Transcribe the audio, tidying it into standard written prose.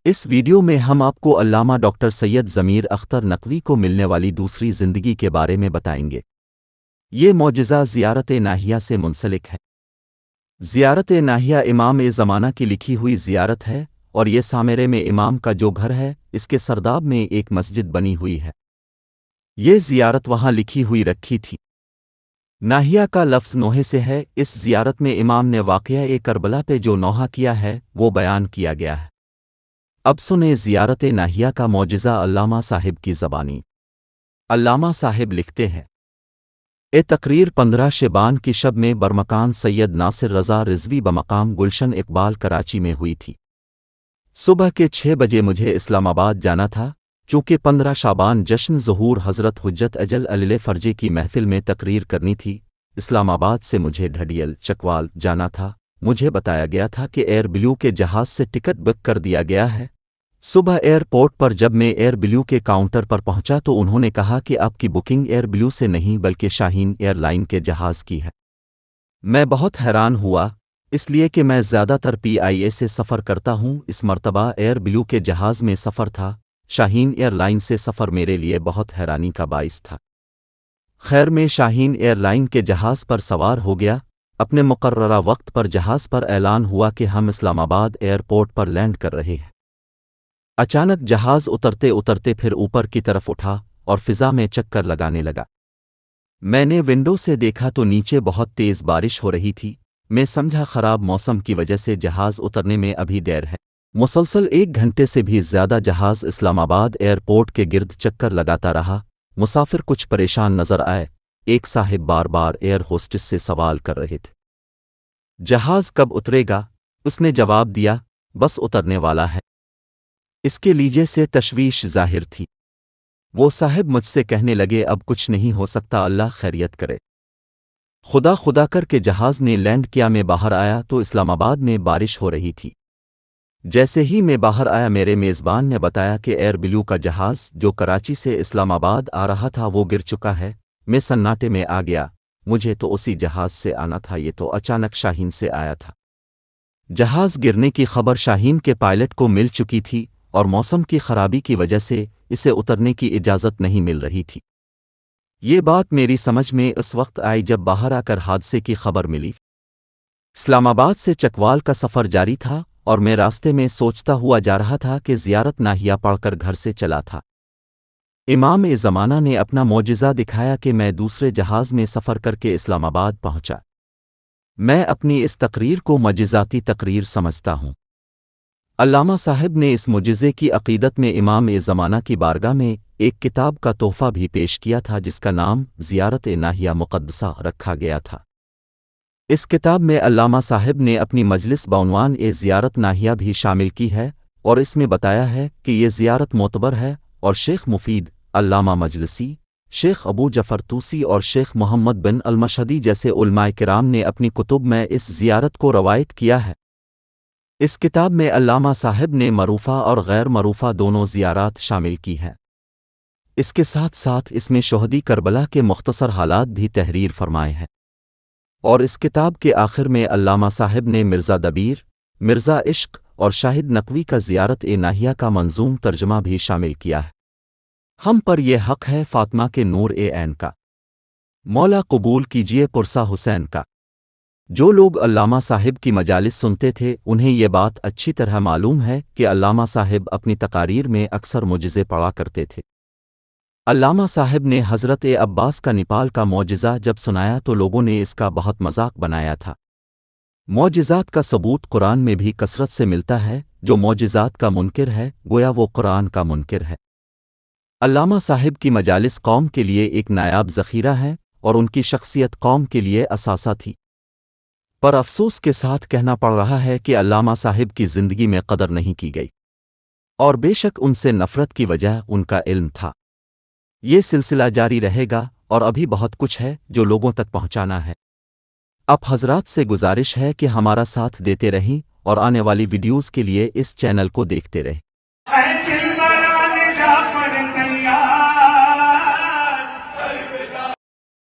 اس video میں ہم آپ کو علامہ ڈاکٹر سید ضمیر اختر نقوی کو ملنے والی دوسری زندگی کے بارے میں بتائیں گے۔ یہ معجزہ زیارت ناہیہ سے منسلک ہے۔ زیارت ناہیہ امام زمانہ کی لکھی ہوئی زیارت ہے اور یہ سامرے میں امام کا جو گھر ہے اس کے سرداب میں ایک مسجد بنی ہوئی ہے۔ یہ زیارت وہاں لکھی ہوئی رکھی تھی۔ ناہیہ کا لفظ نوحے سے ہے۔ اس زیارت میں امام نے واقعہ کربلا پہ جو نوحہ کیا ہے وہ بیان کیا گیا ہے۔ اب سنیں زیارت ناہیہ کا معجزہ علامہ صاحب کی زبانی۔ علامہ صاحب لکھتے ہیں، تقریر 15 شعبان کی شب میں برمکان سید ناصر رضا رضوی بمقام گلشن اقبال کراچی میں ہوئی تھی۔ صبح کے 6 بجے مجھے اسلام آباد جانا تھا، چونکہ 15 شعبان جشن ظہور حضرت حجت اجل علیہ فرجے کی محفل میں تقریر کرنی تھی۔ اسلام آباد سے مجھے ڈھڈیل چکوال جانا تھا۔ مجھے بتایا گیا تھا کہ ایئر بلیو کے جہاز سے ٹکٹ بک کر دیا گیا ہے۔ صبح ایئرپورٹ پر جب میں ایئر بلیو کے کاؤنٹر پر پہنچا تو انہوں نے کہا کہ آپ کی بکنگ ایئر بلیو سے نہیں بلکہ شاہین ایئر لائن کے جہاز کی ہے۔ میں بہت حیران ہوا، اس لیے کہ میں زیادہ تر PIA سے سفر کرتا ہوں۔ اس مرتبہ ایئر بلیو کے جہاز میں سفر تھا۔ شاہین ایئر لائن سے سفر میرے لیے بہت حیرانی کا باعث تھا۔ خیر میں شاہین ایئر لائن کے جہاز پر سوار ہو گیا۔ اپنے مقررہ وقت پر جہاز پر اعلان ہوا کہ ہم اسلام آباد ایئرپورٹ پر لینڈ کر رہے ہیں۔ اچانک جہاز اترتے اترتے پھر اوپر کی طرف اٹھا اور فضا میں چکر لگانے لگا۔ میں نے ونڈو سے دیکھا تو نیچے بہت تیز بارش ہو رہی تھی۔ میں سمجھا خراب موسم کی وجہ سے جہاز اترنے میں ابھی دیر ہے۔ مسلسل 1 گھنٹے سے بھی زیادہ جہاز اسلام آباد ایئرپورٹ کے گرد چکر لگاتا رہا۔ مسافر کچھ پریشان نظر آئے۔ ایک صاحب بار بار ایئر ہوسٹس سے سوال کر رہے تھے، جہاز کب اترے گا؟ اس نے جواب دیا، بس اترنے والا ہے۔ اس کے لیجے سے تشویش ظاہر تھی۔ وہ صاحب مجھ سے کہنے لگے، اب کچھ نہیں ہو سکتا، اللہ خیریت کرے۔ خدا خدا کر کے جہاز نے لینڈ کیا۔ میں باہر آیا تو اسلام آباد میں بارش ہو رہی تھی۔ جیسے ہی میں باہر آیا میرے میزبان نے بتایا کہ ایئر بلیو کا جہاز جو کراچی سے اسلام آباد آ رہا تھا وہ گر چکا ہے۔ میں سناٹے میں آ گیا، مجھے تو اسی جہاز سے آنا تھا، یہ تو اچانک شاہین سے آیا تھا۔ جہاز گرنے کی خبر شاہین کے پائلٹ کو مل چکی تھی اور موسم کی خرابی کی وجہ سے اسے اترنے کی اجازت نہیں مل رہی تھی۔ یہ بات میری سمجھ میں اس وقت آئی جب باہر آ کر حادثے کی خبر ملی۔ اسلام آباد سے چکوال کا سفر جاری تھا اور میں راستے میں سوچتا ہوا جا رہا تھا کہ زیارت ناہیہ پڑھ کر گھر سے چلا تھا۔ امام زمانہ نے اپنا معجزہ دکھایا کہ میں دوسرے جہاز میں سفر کر کے اسلام آباد پہنچا۔ میں اپنی اس تقریر کو معجزاتی تقریر سمجھتا ہوں۔ علامہ صاحب نے اس معجزے کی عقیدت میں امام زمانہ کی بارگاہ میں ایک کتاب کا تحفہ بھی پیش کیا تھا جس کا نام زیارت ناہیہ مقدسہ رکھا گیا تھا۔ اس کتاب میں علامہ صاحب نے اپنی مجلس بعنوان زیارت ناہیہ بھی شامل کی ہے اور اس میں بتایا ہے کہ یہ زیارت معتبر ہے اور شیخ مفید، علامہ مجلسی، شیخ ابو جعفر طوسی اور شیخ محمد بن المشہدی جیسے علماء کرام نے اپنی کتب میں اس زیارت کو روایت کیا ہے۔ اس کتاب میں علامہ صاحب نے معروفہ اور غیر معروفہ دونوں زیارات شامل کی ہیں۔ اس کے ساتھ ساتھ اس میں شہدی کربلا کے مختصر حالات بھی تحریر فرمائے ہیں۔ اور اس کتاب کے آخر میں علامہ صاحب نے مرزا دبیر، مرزا عشق اور شاہد نقوی کا زیارت ناہیہ کا منظوم ترجمہ بھی شامل کیا ہے۔ ہم پر یہ حق ہے فاطمہ کے نور عین کا، مولا قبول کیجئے پرسا حسین کا۔ جو لوگ علامہ صاحب کی مجالس سنتے تھے انہیں یہ بات اچھی طرح معلوم ہے کہ علامہ صاحب اپنی تقاریر میں اکثر معجزے پڑھا کرتے تھے۔ علامہ صاحب نے حضرت عباس کا نیپال کا معجزہ جب سنایا تو لوگوں نے اس کا بہت مذاق بنایا تھا۔ معجزات کا ثبوت قرآن میں بھی کثرت سے ملتا ہے۔ جو معجزات کا منکر ہے گویا وہ قرآن کا منکر ہے۔ علامہ صاحب کی مجالس قوم کے لیے ایک نایاب ذخیرہ ہے اور ان کی شخصیت قوم کے لیے اثاثہ تھی۔ پر افسوس کے ساتھ کہنا پڑ رہا ہے کہ علامہ صاحب کی زندگی میں قدر نہیں کی گئی، اور بے شک ان سے نفرت کی وجہ ان کا علم تھا۔ یہ سلسلہ جاری رہے گا اور ابھی بہت کچھ ہے جو لوگوں تک پہنچانا ہے۔ اب حضرات سے گزارش ہے کہ ہمارا ساتھ دیتے رہیں اور آنے والی ویڈیوز کے لیے اس چینل کو دیکھتے رہیں۔